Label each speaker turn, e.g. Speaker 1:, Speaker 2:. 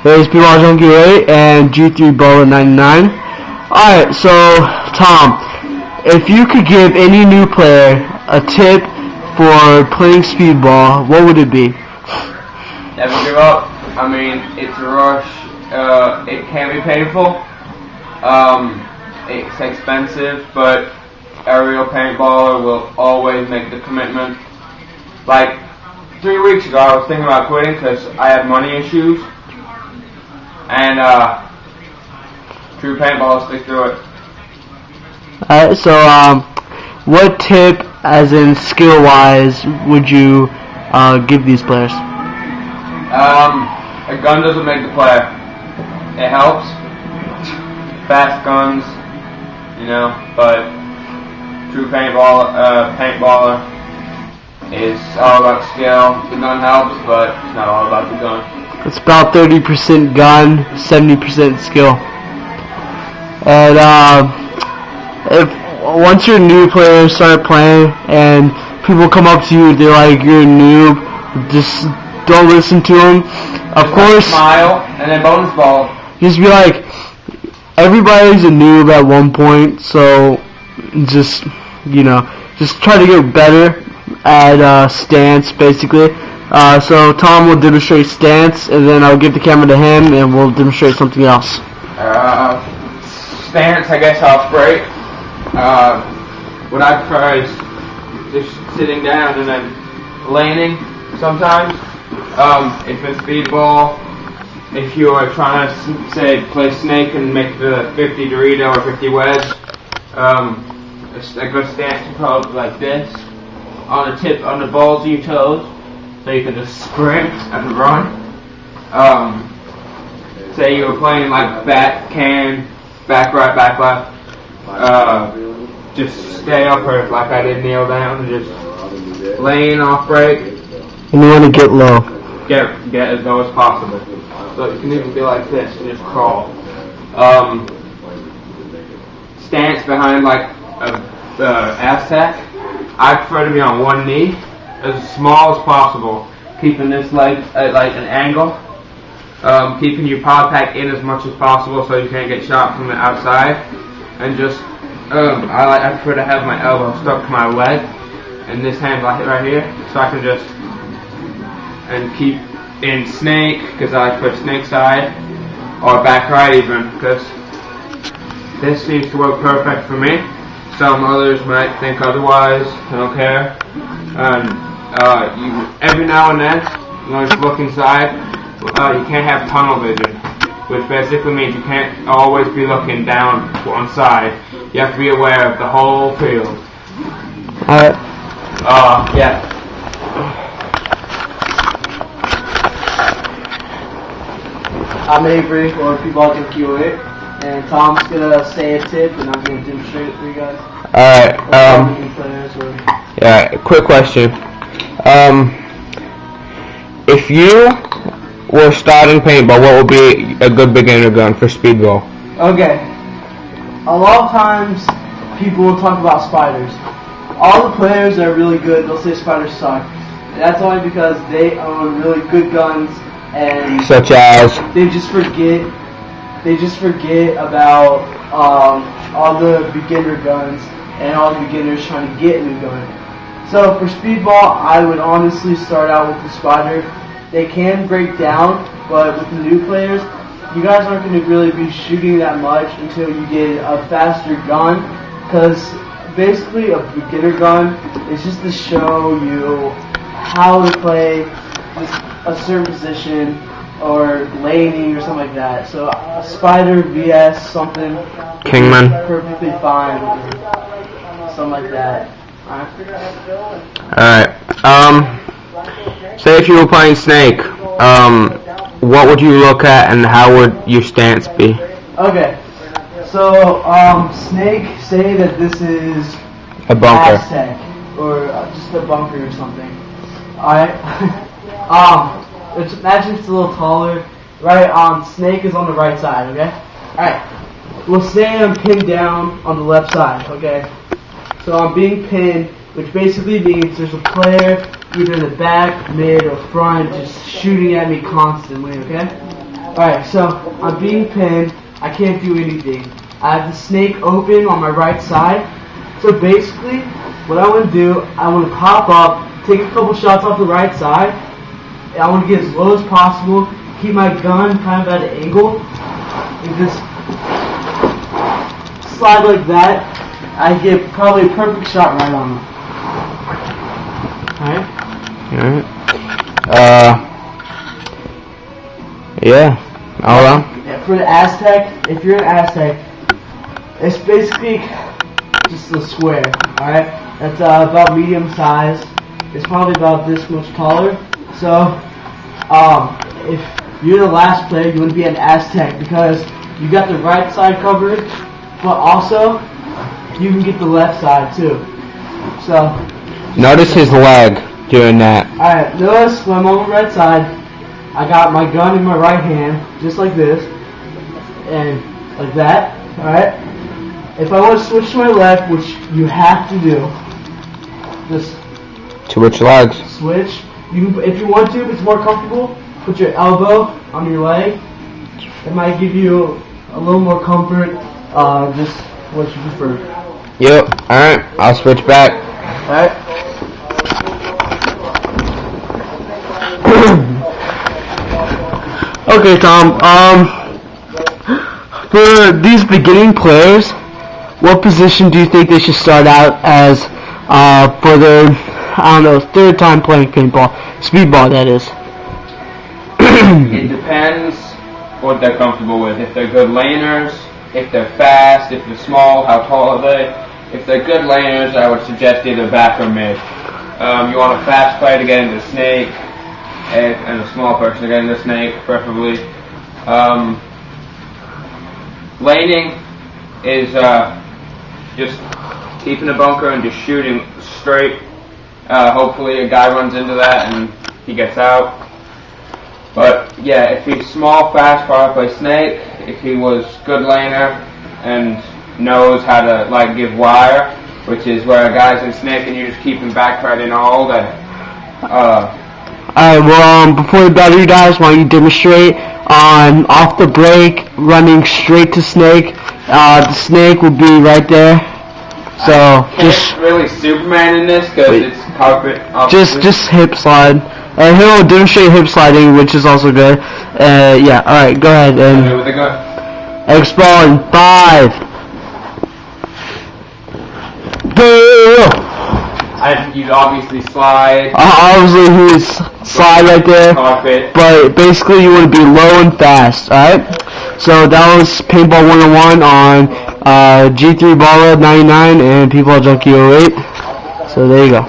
Speaker 1: There's SPEEDBALL Junkie 8 and G3 Bowler 99. Alright, so Tom, if you could give any new player a tip for playing Speedball, what would it be?
Speaker 2: Never give up. I mean, it's a rush. It can be painful. It's expensive, but a real paintballer will always make the commitment. Like 3 weeks ago, I was thinking about quitting because I had money issues, and true paintballers stick through it.
Speaker 1: Alright, so what tip, as in skill-wise, would you give these players?
Speaker 2: A gun doesn't make the player. It helps. Fast guns, you know, but true paintballer is all about skill. The gun helps, but it's not all about the gun.
Speaker 1: It's about 30% gun, 70% skill. And if once your new players start playing and people come up to you, they're like, "You're a noob," just don't listen to them. Of course,
Speaker 2: smile and then bonus ball.
Speaker 1: Just be like, everybody's a noob at one point, so just try to get better at stance, basically. So Tom will demonstrate stance, and then I'll give the camera to him, and we'll demonstrate something else.
Speaker 2: Stance, I guess I'll break. What I prefer is just sitting down and then landing sometimes. If it's speedball, if you are trying to, say, play snake and make the 50 Dorito or 50 wedge, a good stance is probably like this, on the balls of your toes, so you can just sprint and run. Say you were playing like backhand, back right, back left, just stay up or like I did, kneel down and just laying off break.
Speaker 1: And you want to get low.
Speaker 2: Get as low as possible. So you can even be like this and just crawl. Stance behind like Aztec. I prefer to be on one knee, as small as possible, keeping this leg at like an angle, keeping your pod pack in as much as possible so you can't get shot from the outside, and just I prefer to have my elbow stuck to my leg, and this hand right here, so I can just keep in snake, because I like to put snake side, or back right even, because this seems to work perfect for me. Some others might think otherwise. I don't care. And every now and then, just look inside. You can't have tunnel vision, which basically means you can't always be looking down one side. You have to be aware of the whole field. Yeah.
Speaker 1: I'm Avery, or SPEEDBALL Junkie 8, and Tom's gonna say a tip, and I'm gonna demonstrate it for you guys.
Speaker 2: Alright, yeah, quick question. If you were starting paintball, what would be a good beginner gun for speedball?
Speaker 1: Okay. A lot of times, people will talk about spiders. All the players that are really good, they'll say spiders suck. And that's only because they own really good guns, and
Speaker 2: such as
Speaker 1: they just forget about all the beginner guns and all the beginners trying to get new guns. So for speedball, I would honestly start out with the spider. They can break down, but with the new players, you guys aren't going to really be shooting that much until you get a faster gun, because basically a beginner gun is just to show you how to play a certain position or laning or something like that. So a spider vs something
Speaker 2: Kingman,
Speaker 1: perfectly fine, or something like that.
Speaker 2: Alright. Say if you were playing snake, what would you look at and how would your stance be?
Speaker 1: Okay. So snake, say that this is
Speaker 2: a bunker,
Speaker 1: Aztec, or just a bunker or something. Alright. Imagine it's a little taller. Right, snake is on the right side, okay? Alright. Well, say I'm pinned down on the left side, okay? So I'm being pinned, which basically means there's a player either in the back, mid, or front just shooting at me constantly, okay? Alright, so I'm being pinned. I can't do anything. I have the snake open on my right side. So basically, what I want to do, I want to pop up, take a couple shots off the right side. And I want to get as low as possible, keep my gun kind of at an angle, and just slide like that. I get probably a perfect shot right on them. Alright?
Speaker 2: Yeah. Hold on.
Speaker 1: For the Aztec, if you're an Aztec, it's basically just a square, alright? That's about medium size. It's probably about this much taller. So, if you're the last player, you want to be an Aztec because you got the right side covered, but also you can get the left side too. So,
Speaker 2: notice his leg doing that.
Speaker 1: alright, notice when I'm on the right side, I got my gun in my right hand, just like this, and like that, alright? If I want to switch to my left, which you have to do, just
Speaker 2: To which legs?
Speaker 1: switch. You can, if you want to, if it's more comfortable, put your elbow on your leg. It might give you a little more comfort, just what you prefer.
Speaker 2: Yep. Alright, I'll switch back.
Speaker 1: Alright? Okay, Tom, for these beginning players, what position do you think they should start out as for their, I don't know, third time playing paintball? Speedball, that is.
Speaker 2: It depends what they're comfortable with. If they're good laners, if they're fast, if they're small, how tall are they? If they're good laners, I would suggest either back or mid. You want a fast player to get into snake, and a small person to get into snake, preferably. Laning is just keeping a bunker and just shooting straight. Hopefully a guy runs into that and he gets out. But yeah, if he's small, fast, probably play snake. If he was good laner and knows how to like give wire, which is where a guy's in snake and you just keep him back right in all day.
Speaker 1: Alright, well, before the battery dies, why don't you demonstrate on off the break, running straight to snake. The snake will be right there. So
Speaker 2: Just really Superman in this because it's carpet.
Speaker 1: just hip slide. He'll demonstrate hip sliding, which is also good. Yeah, alright, go ahead and
Speaker 2: with the gun.
Speaker 1: X-ball in 5.
Speaker 2: You'd obviously slide.
Speaker 1: Obviously he's slide right there.
Speaker 2: Carpet.
Speaker 1: But basically you want to be low and fast, alright? So that was Paintball 101 on G3 Baller 99 and Paintball Junkie 08. So there you go.